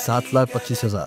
7,25,000।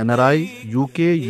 NRI, UK,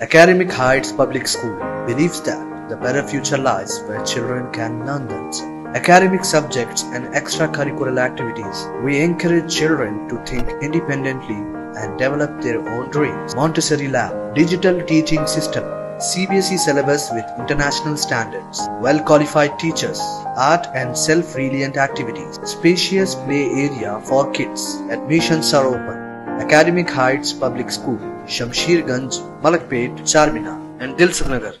Academic Heights Public School believes that the better future lies where children can learn them. Academic subjects and extracurricular activities. We encourage children to think independently and develop their own dreams. Montessori Lab, digital teaching system, CBSE syllabus with international standards, well-qualified teachers, art and self-reliant activities, spacious play area for kids. Admissions are open. Academic Heights Public School, Shamsherganj, Malakpet, Charminar and Dilsukhnagar.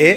A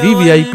VVIP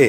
A।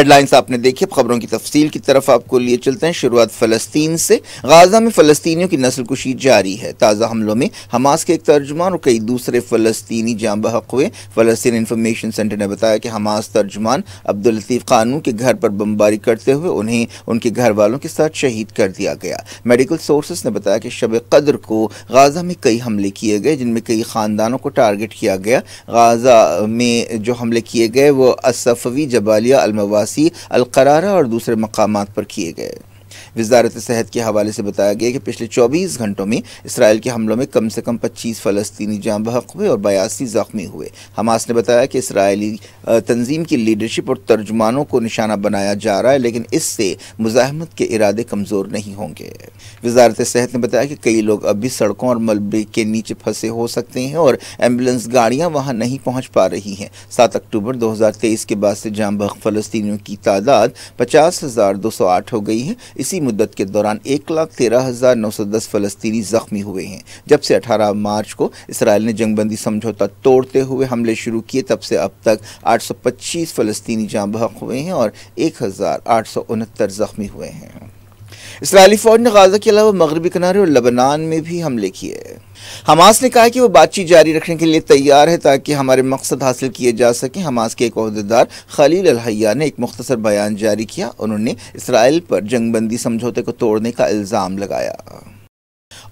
Headlines آپ نے دیکھی، اب خبروں کی تفصیل کی طرف آپ کو لیے چلتے ہیں۔ شروعات فلسطین سے۔ غازہ میں فلسطینیوں کی نسل کشی جاری ہے۔ تازہ حملوں میں حماس کے ایک ترجمان اور کئی دوسرے فلسطینی جاں بحق ہوئے۔ فلسطین انفارمیشن سینٹر نے بتایا کہ حماس ترجمان عبداللطیف قانون کے گھر پر بمباری کرتے ہوئے انہیں ان کے گھر والوں کے ساتھ شہید کر دیا گیا۔ میڈیکل سورسز نے بتایا کہ شب قدر کو غازہ میں کئی حملے کیے گئے، جن میں کئی خاندانوں کو ٹارگٹ کیا گیا۔ غازہ میں جو حملے کیے گئے وہ الصفوی، جبالیہ، المواسی، القرارہ اور دوسرے مقامات پر کیے گئے۔ وزارت صحت کے حوالے سے بتایا گیا کہ پچھلے 24 گھنٹوں میں اسرائیل کے حملوں میں کم سے کم 25 فلسطینی جاں بحق ہوئے اور 82 زخمی ہوئے۔ حماس نے بتایا کہ اسرائیلی تنظیم کی لیڈرشپ اور ترجمانوں کو نشانہ بنایا جا رہا ہے، لیکن اس سے مزاحمت کے ارادے کمزور نہیں ہوں گے۔ وزارت صحت نے بتایا کہ کئی لوگ اب بھی سڑکوں اور ملبے کے نیچے پھنسے ہو سکتے ہیں اور ایمبولینس گاڑیاں وہاں نہیں پہنچ پا رہی ہیں۔ 7 اکتوبر 2023 کے بعد سے جاں بحق فلسطینیوں کی تعداد 50,208 ہو گئی ہے۔ اسی مدت کے دوران 1,13,910 فلسطینی زخمی ہوئے ہیں۔ جب سے 18 مارچ کو اسرائیل نے جنگ بندی سمجھوتا توڑتے ہوئے حملے شروع کیے، تب سے اب تک 825 فلسطینی جاں بحق ہوئے ہیں اور 1,869 زخمی ہوئے ہیں۔ اسرائیلی فوج نے غازہ کے علاوہ مغربی کنارے اور لبنان میں بھی حملے کیے۔ حماس نے کہا کہ وہ بات چیت جاری رکھنے کے لیے تیار ہے تاکہ ہمارے مقصد حاصل کیے جا سکیں۔ حماس کے ایک عہدیدار خلیل الحیہ نے ایک مختصر بیان جاری کیا۔ انہوں نے اسرائیل پر جنگ بندی سمجھوتے کو توڑنے کا الزام لگایا۔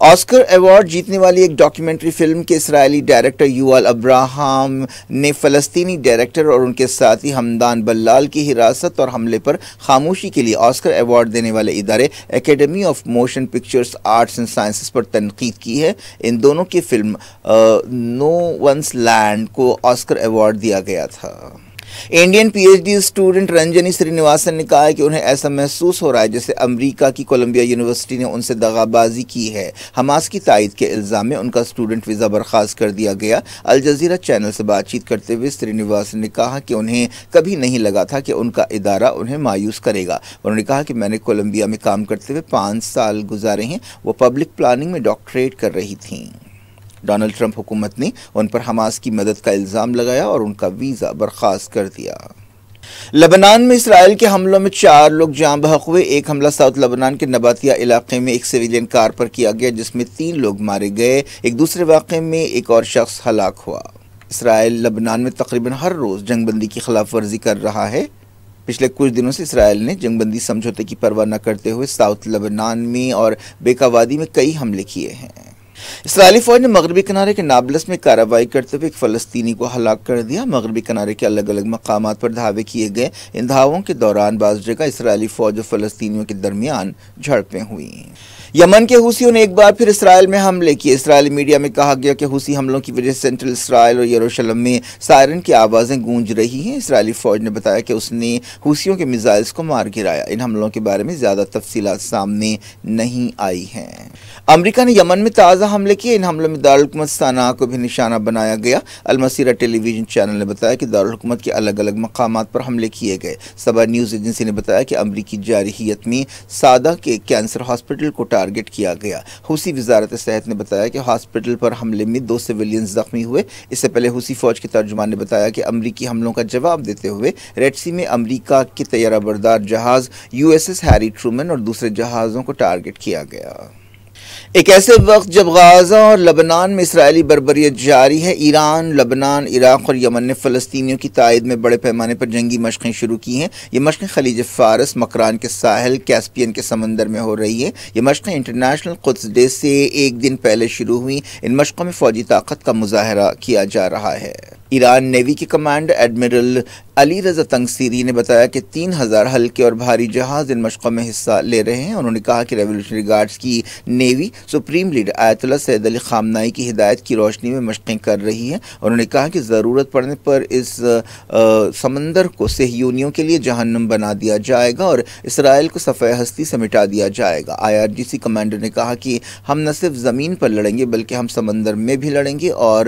آسکر ایوارڈ جیتنے والی ایک ڈاکیومنٹری فلم کے اسرائیلی ڈائریکٹر یوال ابراہام نے فلسطینی ڈائریکٹر اور ان کے ساتھی حمدان بلال کی حراست اور حملے پر خاموشی کے لیے آسکر ایوارڈ دینے والے ادارے Academy of Motion Pictures Arts and Sciences پر تنقید کی ہے۔ ان دونوں کی فلم نو ونس لینڈ کو آسکر ایوارڈ دیا گیا تھا۔ Indian P H D student Ranjani Srinivasan نے کہا ہے کہ انہیں ایسا محسوس ہو رہا ہے جیسے امریکہ کی کولمبیا یونیورسٹی نے ان سے دغا بازی کی ہے۔ حماس کی تائید کے الزام میں ان کا اسٹوڈنٹ ویزا برخاست کر دیا گیا۔ الجزیرہ چینل سے بات چیت کرتے ہوئے سری نواسن نے کہا کہ انہیں کبھی نہیں لگا تھا کہ ان کا ادارہ انہیں مایوس کرے گا۔ انہوں نے کہا کہ میں نے کولمبیا میں کام کرتے ہوئے 5 سال گزارے ہیں۔ وہ پبلک پلاننگ میں ڈاکٹریٹ کر رہی تھیں۔ ڈونلڈ ٹرمپ حکومت نے ان پر حماس کی مدد کا الزام لگایا اور ان کا ویزا برخاست کر دیا۔ لبنان میں اسرائیل کے حملوں میں 4 لوگ جاں بحق ہوئے۔ ایک حملہ ساؤتھ لبنان کے نباتیہ علاقے میں ایک سویلین کار پر کیا گیا جس میں 3 لوگ مارے گئے۔ ایک دوسرے واقعے میں ایک اور شخص ہلاک ہوا۔ اسرائیل لبنان میں تقریباً ہر روز جنگ بندی کی خلاف ورزی کر رہا ہے۔ پچھلے کچھ دنوں سے اسرائیل نے جنگ بندی سمجھوتے کی پرواہ نہ کرتے ہوئے ساؤتھ لبنان میں اور بیکا وادی میں کئی حملے کیے ہیں۔ اسرائیلی فوج نے مغربی کنارے کے نابلس میں کارروائی کرتے ہوئے ایک فلسطینی کو ہلاک کر دیا۔ مغربی کنارے کے الگ الگ مقامات پر دھاوے کیے گئے۔ ان دھاووں کے دوران بعض جگہ اسرائیلی فوج اور فلسطینیوں کے درمیان جھڑپیں ہوئی۔ یمن کے حوثیوں نے ایک بار پھر اسرائیل میں حملے کیے۔ اسرائیلی میڈیا میں کہا گیا کہ حوثی حملوں کی وجہ سے سینٹرل اسرائیل اور یروشلم میں سائرن کی آوازیں گونج رہی ہیں۔ اسرائیلی فوج نے بتایا کہ اس نے حوثیوں کے میزائلز کو مار گرایا۔ ان حملوں کے بارے میں زیادہ تفصیلات سامنے نہیں آئی ہیں۔ امریکہ نے یمن میں تازہ حملے کیے۔ ان حملوں میں دارالحکومت صنعاء کو بھی نشانہ بنایا گیا۔ المسیرہ ٹیلی ویژن چینل نے بتایا کہ دارالحکومت کے الگ الگ مقامات پر حملے کیے گئے۔ صبا نیوز ایجنسی نے بتایا کہ امریکی جارحیت میں سادہ کے کینسر ہاسپٹل کو ٹارگٹ کیا گیا۔ حوثی وزارت صحت نے بتایا کہ ہاسپٹل پر حملے میں 2 سویلین زخمی ہوئے۔ اس سے پہلے حوثی فوج کے ترجمان نے بتایا کہ امریکی حملوں کا جواب دیتے ہوئے ریڈ سی میں امریکہ کے طیارہ بردار جہاز USS ہیری ٹرومن اور دوسرے جہازوں کو ٹارگٹ کیا گیا۔ ایک ایسے وقت جب غازہ اور لبنان میں اسرائیلی بربریت جاری ہے، ایران، لبنان، عراق اور یمن نے فلسطینیوں کی تائید میں بڑے پیمانے پر جنگی مشقیں شروع کی ہیں۔ یہ مشقیں خلیج فارس، مکران کے ساحل، کیسپین کے سمندر میں ہو رہی ہیں۔ یہ مشقیں انٹرنیشنل قدس ڈے سے ایک دن پہلے شروع ہوئیں۔ ان مشقوں میں فوجی طاقت کا مظاہرہ کیا جا رہا ہے۔ ایران نیوی کے کمانڈر ایڈمرل علی رضا تنگسیری نے بتایا کہ 3000 ہلکے اور بھاری جہاز ان مشقوں میں حصہ لے رہے ہیں۔ انہوں نے کہا کہ ریولیوشنری گارڈز کی نیوی سپریم لیڈر آیت اللہ سید علی خامنائی کی ہدایت کی روشنی میں مشقیں کر رہی ہے۔ انہوں نے کہا کہ ضرورت پڑنے پر اس سمندر کو صہیونیوں کے لیے جہنم بنا دیا جائے گا اور اسرائیل کو صفحہ ہستی سے مٹا دیا جائے گا۔ IRGC کمانڈر نے کہا کہ ہم نہ صرف زمین پر لڑیں گے بلکہ ہم سمندر میں بھی لڑیں گے اور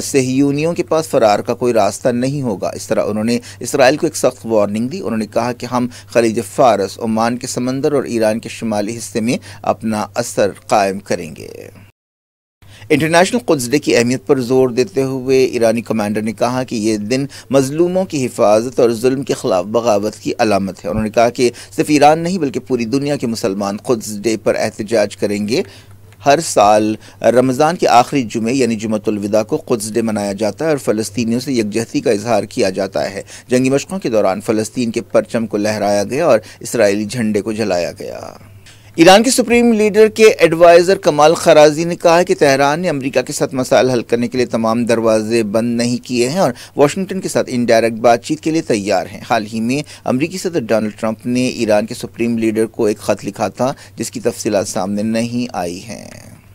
صہیونیوں کے پاس فرار کا کوئی راستہ نہیں ہوگا۔ اس طرح انہوں نے اسرائیل کو ایک سخت وارننگ دی۔ انہوں نے کہا کہ ہم خلیج فارس، عمان کے سمندر اور ایران کے شمالی حصے میں اپنا اثر قائم کریں گے۔ انٹرنیشنل قدس ڈے کی اہمیت پر زور دیتے ہوئے ایرانی کمانڈر نے کہا کہ یہ دن مظلوموں کی حفاظت اور ظلم کے خلاف بغاوت کی علامت ہے۔ انہوں نے کہا کہ صرف ایران نہیں بلکہ پوری دنیا کے مسلمان قدس ڈے پر احتجاج کریں گے۔ ہر سال رمضان کے آخری جمعے یعنی جمعۃ الوداع کو قدس ڈے منایا جاتا ہے اور فلسطینیوں سے یکجہتی کا اظہار کیا جاتا ہے۔ جنگی مشقوں کے دوران فلسطین کے پرچم کو لہرایا گیا اور اسرائیلی جھنڈے کو جلایا گیا۔ ایران کے سپریم لیڈر کے ایڈوائزر کمال خرازی نے کہا ہے کہ تہران نے امریکہ کے ساتھ مسائل حل کرنے کے لیے تمام دروازے بند نہیں کیے ہیں اور واشنگٹن کے ساتھ انڈائریکٹ بات چیت کے لیے تیار ہیں۔ حال ہی میں امریکی صدر ڈونلڈ ٹرمپ نے ایران کے سپریم لیڈر کو ایک خط لکھا تھا جس کی تفصیلات سامنے نہیں آئی ہیں۔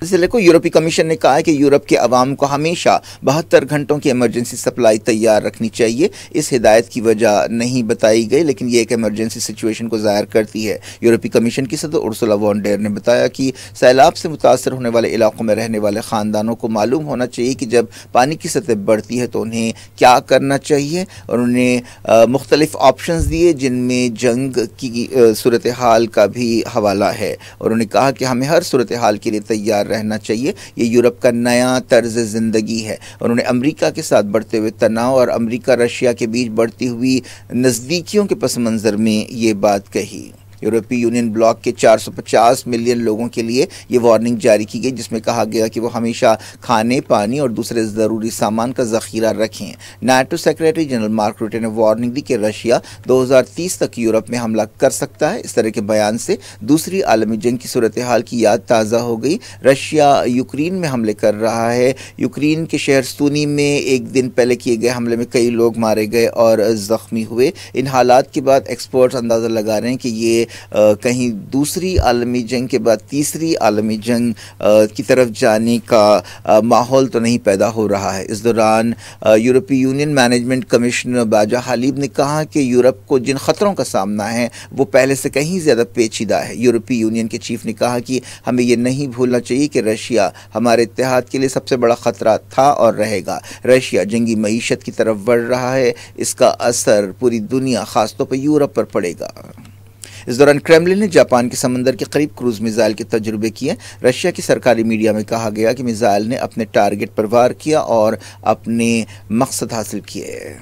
اس سلسلے کو یورپی کمیشن نے کہا ہے کہ یورپ کے عوام کو ہمیشہ 72 گھنٹوں کی ایمرجنسی سپلائی تیار رکھنی چاہیے۔ اس ہدایت کی وجہ نہیں بتائی گئی لیکن یہ ایک ایمرجنسی سچویشن کو ظاہر کرتی ہے۔ یورپی کمیشن کی صدر ارسولا وان ڈیر نے بتایا کہ سیلاب سے متاثر ہونے والے علاقوں میں رہنے والے خاندانوں کو معلوم ہونا چاہیے کہ جب پانی کی سطح بڑھتی ہے تو انہیں کیا کرنا چاہیے، اور انہیں مختلف آپشنز دیے جن میں جنگ کی صورتحال کا بھی حوالہ ہے، اور انہوں نے کہا کہ ہمیں ہر صورتحال کے لیے تیار رہنا چاہیے۔ یہ یورپ کا نیا طرز زندگی ہے۔ انہوں نے امریکہ کے ساتھ بڑھتے ہوئے تناؤ اور امریکہ رشیا کے بیچ بڑھتی ہوئی نزدیکیوں کے پس منظر میں یہ بات کہی۔ یورپی یونین بلاک کے 450 ملین لوگوں کے لیے یہ وارننگ جاری کی گئی جس میں کہا گیا کہ وہ ہمیشہ کھانے، پانی اور دوسرے ضروری سامان کا ذخیرہ رکھیں۔ NATO secretary general Mark Rutte نے وارننگ دی کہ رشیا 2030 تک یورپ میں حملہ کر سکتا ہے۔ اس طرح کے بیان سے دوسری عالمی جنگ کی صورتحال کی یاد تازہ ہو گئی۔ رشیا یوکرین میں حملے کر رہا ہے۔ یوکرین کے شہر سونی میں ایک دن پہلے کیے گئے حملے میں کئی لوگ مارے گئے اور زخمی ہوئے۔ ان حالات کے بعد ایکسپرٹس اندازہ لگا رہے ہیں کہ یہ کہیں دوسری عالمی جنگ کے بعد تیسری عالمی جنگ کی طرف جانے کا ماحول تو نہیں پیدا ہو رہا ہے۔ اس دوران یورپی یونین مینجمنٹ کمشنر باجا حلیب نے کہا کہ یورپ کو جن خطروں کا سامنا ہے وہ پہلے سے کہیں زیادہ پیچیدہ ہے۔ یورپی یونین کے چیف نے کہا کہ ہمیں یہ نہیں بھولنا چاہیے کہ رشیا ہمارے اتحاد کے لیے سب سے بڑا خطرہ تھا اور رہے گا۔ رشیا جنگی معیشت کی طرف بڑھ رہا ہے، اس کا اثر پوری دنیا خاص طور پر یورپ پر پڑے گا۔ اس دوران کرملن نے جاپان کے سمندر کے قریب کروز میزائل کے تجربے کیے۔ رشیا کی سرکاری میڈیا میں کہا گیا کہ میزائل نے اپنے ٹارگٹ پر وار کیا اور اپنے مقصد حاصل کیے۔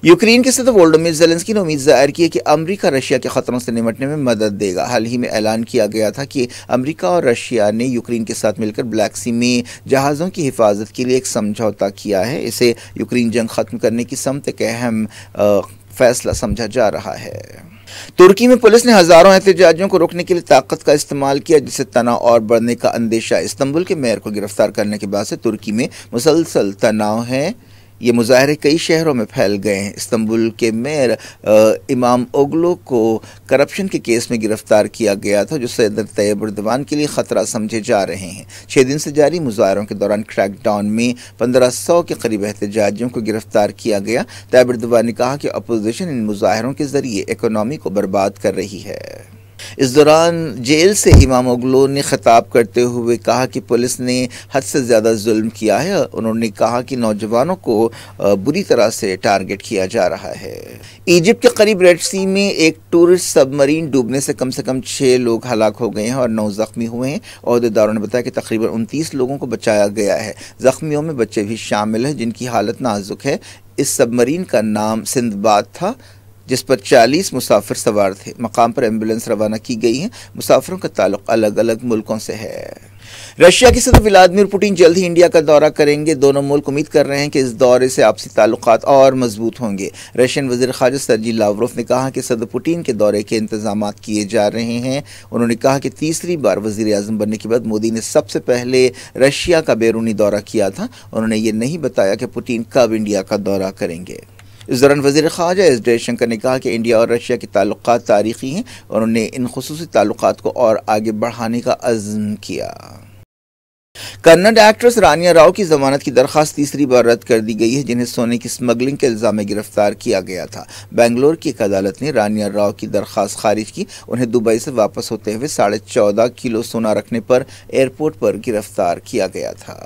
یوکرین کے صدر وولودیمیر زیلنسکی نے امید ظاہر کی ہے کہ امریکہ رشیا کے خطروں سے نمٹنے میں مدد دے گا۔ حال ہی میں اعلان کیا گیا تھا کہ امریکہ اور رشیا نے یوکرین کے ساتھ مل کر بلیک سی میں جہازوں کی حفاظت کے لیے ایک سمجھوتا کیا ہے۔ اسے یوکرین جنگ ختم کرنے کی سمت ایک اہم فیصلہ سمجھا جا رہا ہے۔ ترکی میں پولیس نے ہزاروں احتجاجیوں کو روکنے کے لیے طاقت کا استعمال کیا جس سے تناؤ اور بڑھنے کا اندیشہ۔ استنبول کے میئر کو گرفتار کرنے کے بعد سے ترکی میں مسلسل تناؤ ہے۔ یہ مظاہرے کئی شہروں میں پھیل گئے ہیں۔ استنبول کے میئر امام اوگلو کو کرپشن کے کیس میں گرفتار کیا گیا تھا جو صدر طیب ایردوان کے لیے خطرہ سمجھے جا رہے ہیں۔ 6 دن سے جاری مظاہروں کے دوران کریک ڈاؤن میں 1500 کے قریب احتجاجیوں کو گرفتار کیا گیا۔ طیب ایردوان نے کہا کہ اپوزیشن ان مظاہروں کے ذریعے اکنامی کو برباد کر رہی ہے۔ اس دوران جیل سے امام اوگلو نے خطاب کرتے ہوئے کہا کہ پولیس نے حد سے زیادہ ظلم کیا ہے۔ انہوں نے کہا کہ نوجوانوں کو بری طرح سے ٹارگٹ کیا جا رہا ہے۔ ایجپٹ کے قریب ریڈ سی میں ایک ٹورسٹ سب مرین ڈوبنے سے کم 6 لوگ ہلاک ہو گئے ہیں اور 9 زخمی ہوئے ہیں۔ عہدیداروں نے بتایا کہ تقریباً 29 لوگوں کو بچایا گیا ہے۔ زخمیوں میں بچے بھی شامل ہیں جن کی حالت نازک ہے۔ اس سب مرین کا نام سندباد تھا جس پر 40 مسافر سوار تھے۔ مقام پر ایمبولینس روانہ کی گئی ہیں۔ مسافروں کا تعلق الگ الگ ملکوں سے ہے۔ رشیا کے صدر ولادیمیر پوٹن جلد ہی انڈیا کا دورہ کریں گے۔ دونوں ملک امید کر رہے ہیں کہ اس دورے سے آپسی تعلقات اور مضبوط ہوں گے۔ رشین وزیر خارجہ سرجی لاوروف نے کہا کہ صدر پوٹن کے دورے کے انتظامات کیے جا رہے ہیں۔ انہوں نے کہا کہ تیسری بار وزیر اعظم بننے کے بعد مودی نے سب سے پہلے رشیا کا بیرونی دورہ کیا تھا۔ انہوں نے یہ نہیں بتایا کہ پوٹن کب انڈیا کا دورہ کریں گے۔ اس دوران وزیر خارجہ ایس جے شنکر نے کہا کہ انڈیا اور رشیا کے تعلقات تاریخی ہیں۔ انہوں نے ان خصوصی تعلقات کو اور آگے بڑھانے کا عزم کیا۔ کنڑ ایکٹریس رانیا راؤ کی ضمانت کی درخواست تیسری بار رد کر دی گئی ہے جنہیں سونے کی اسمگلنگ کے الزام میں گرفتار کیا گیا تھا۔ بنگلور کی ایک عدالت نے رانیا راؤ کی درخواست خارج کی۔ انہیں دبئی سے واپس ہوتے ہوئے 14.5 کلو سونا رکھنے پر ایئرپورٹ پر گرفتار کیا گیا تھا۔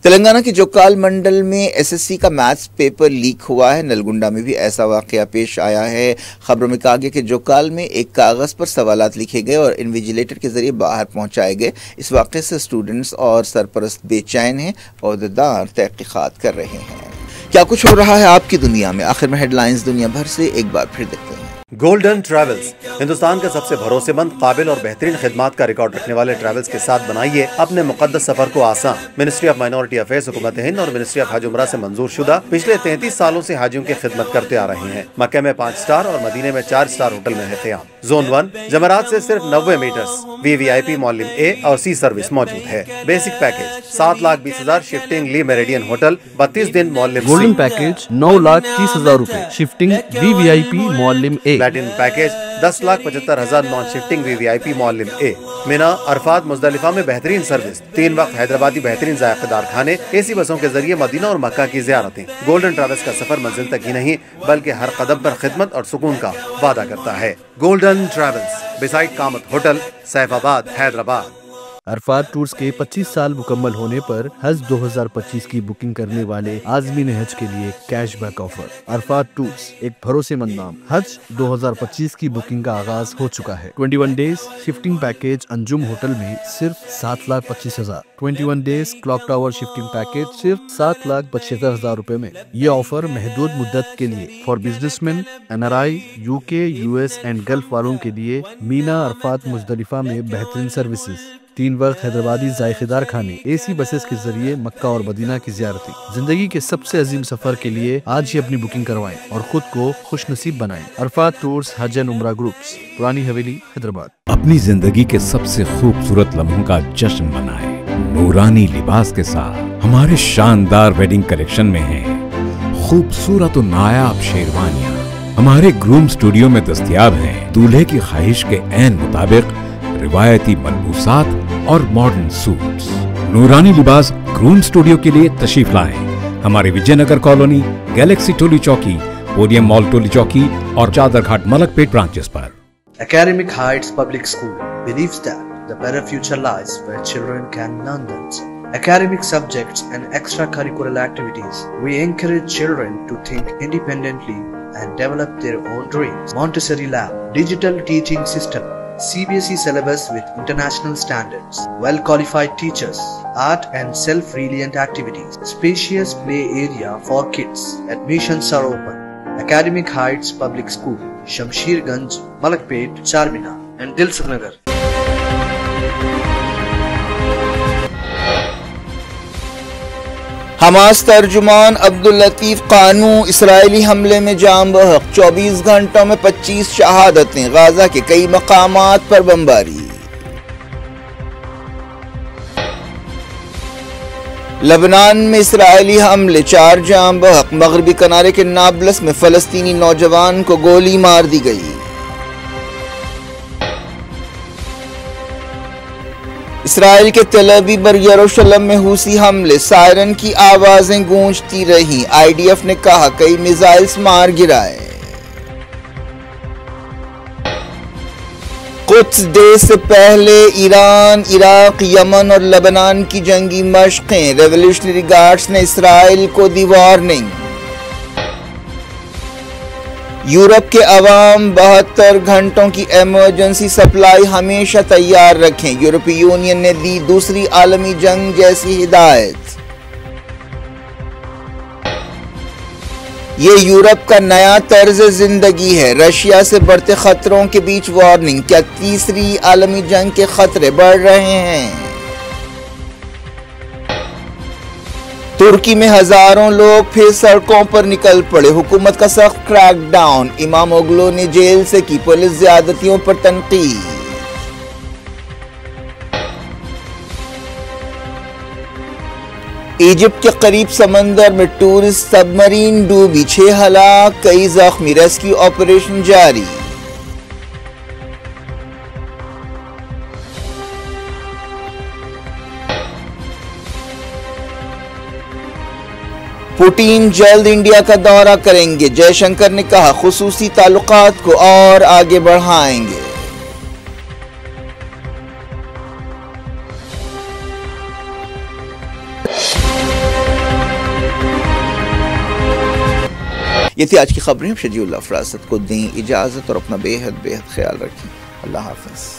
تلنگانہ کے جوکال منڈل میں ایس ایس سی کا میتھس پیپر لیک ہوا ہے۔ نلگنڈا میں بھی ایسا واقعہ پیش آیا ہے۔ خبروں میں کہا گیا کہ جوکال میں ایک کاغذ پر سوالات لکھے گئے اور انویجیلیٹر کے ذریعے باہر پہنچائے گئے۔ اس واقعے سے اسٹوڈنٹس اور سرپرست بے چین ہیں، عہدیدار تحقیقات کر رہے ہیں۔ کیا کچھ ہو رہا ہے آپ کی دنیا میں؟ آخر میں ہیڈ لائنز دنیا بھر سے ایک بار پھر دیکھتے ہیں۔ گولڈن ٹریولز ہندوستان کا سب سے بھروسے مند، قابل اور بہترین خدمات کا ریکارڈ رکھنے والے ٹریولز کے ساتھ بنائیے اپنے مقدس سفر کو آسان۔ منسٹری آف مائنورٹی افیئرز حکومت ہند اور منسٹری آف حج عمرہ سے منظور شدہ پچھلے 33 سالوں سے حاجیوں کی خدمت کرتے آ رہے ہیں۔ مکہ میں 5 اسٹار اور مدینے میں 4 اسٹار ہوٹل میں ہے قیام۔ زون 1 جمرات سے صرف 90 میٹرز، VVIP معلم اے اور سی سروس موجود ہے۔ Basic package 7,20,000 shifting Le Meridien hotel, 32 دن معلم سی۔ گولڈن پیکیج 9,30,000 روپے، شفٹنگ VVIP معلم A. Platinum package 10,75,000 non shifting VVIP معلم اے۔ مینا، عرفات، مزدلفہ میں بہترین سروس، 3 وقت حیدرآبادی بہترین ذائقہ دار کھانے، AC بسوں کے ذریعے مدینہ اور مکہ کی زیارتیں۔ گولڈن ٹریولز کا سفر منزل تک ہی نہیں بلکہ ہر قدم پر خدمت اور سکون کا وعدہ کرتا ہے۔ گولڈن ٹریولز، بیسائڈ کامت ہوٹل، سیف آباد، حیدرآباد۔ عرفات ٹورز کے 25 سال مکمل ہونے پر حج 2025 کی بکنگ کرنے والے عازمین حج کے لیے cashback offer. Arafat tours, ایک بھروسے مند نام۔ حج 2025 کی بکنگ کا آغاز ہو چکا ہے۔ 21 days shifting package Anjum hotel میں صرف 7,25,000۔ 21 days clock tower shifting package صرف 7,75,000 روپے میں۔ یہ آفر محدود مدت کے لیے for business man, NRI، UK، US and golf والوں کے لیے۔ مینا، عرفات، مزدلفہ میں بہترین سروسز، 3 وقت حیدرآبادی ذائقہ دار کھانے، AC بسز کے ذریعے مکہ اور مدینہ کی زیارتیں۔ زندگی کے سب سے عظیم سفر کے لیے آج ہی اپنی بکنگ کروائیں اور خود کو خوش نصیب بنائیں۔ عرفات ٹورز حج اینڈ عمرہ گروپس، پرانی حویلی، حیدرآباد۔ اپنی زندگی کے سب سے خوبصورت لمحوں کا جشن منائیں نورانی لباس کے ساتھ۔ ہمارے شاندار ویڈنگ کلیکشن میں ہیں خوبصورت و نایاب شیروانیاں۔ ہمارے گروم اسٹوڈیو میں دستیاب ہیں دولہے کی خواہش کے عین مطابق روایتی ملبوسات اور ماڈرن سوٹس۔ نورانی لباس گروم اسٹوڈیو کے لیے تشریف لائیں ہمارے وجے Nagar colony, Galaxy Toli Chowki, podium مال ٹولی چوکی اور چادر گھاٹ ملک پیٹ branches per. Academic Heights Public School believes that the better future lies where children can learn themselves. Academic subjects and extracurricular activities. We encourage children to think independently and develop their own dreams. Montessori Lab, digital teaching system, CBSE syllabus with international standards, well-qualified teachers, art and self-reliant activities, spacious play area for kids. Admissions are open. Academic Heights Public School, Shamsherganj, Malakpet, Charminar and Dilsukh Nagar. Hamas ترجمان عبداللطیف قانو اسرائیلی حملے میں جاں بحق، 24 گھنٹوں میں 25 شہادتیں، غزہ کے کئی مقامات پر بمباری۔ لبنان میں اسرائیلی حملے، 4 جاں بحق، مغربی کنارے کے نابلس میں فلسطینی نوجوان کو گولی مار دی گئی۔ اسرائیل کے تل ابیب اور یروشلم میں حوثی حملے، سائرن کی آوازیں گونجتی رہیں۔ IDF نے کہا کئی میزائلز مار گرائے۔ قدس ڈے سے پہلے ایران، عراق، یمن اور لبنان کی جنگی مشقیں، ریولیوشنری گارڈز نے اسرائیل کو دی وارننگ۔ یورپ کے عوام 72 گھنٹوں کی ایمرجنسی سپلائی ہمیشہ تیار رکھیں، یورپی یونین نے دی دوسری عالمی جنگ جیسی ہدایت۔ یہ یورپ کا نیا طرز زندگی ہے، رشیا سے بڑھتے خطروں کے بیچ وارننگ، کیا تیسری عالمی جنگ کے خطرے بڑھ رہے ہیں؟ ترکی میں ہزاروں لوگ پھر سڑکوں پر نکل پڑے، حکومت کا سخت کریک ڈاؤن، امام اوگلو نے جیل سے کی پولیس زیادتیوں پر تنقید۔ ایجپٹ کے قریب سمندر میں ٹورسٹ سب مرین ڈوبی، 6 ہلاک، کئی زخمی، ریسکیو آپریشن جاری۔ پوٹین جلد انڈیا کا دورہ کریں گے، جے شنکر نے کہا خصوصی تعلقات کو اور آگے بڑھائیں گے۔ یہ تھی آج کی خبریں۔ شجیع اللہ فراست کو دیں اجازت اور اپنا بے حد خیال رکھیں۔ اللہ حافظ۔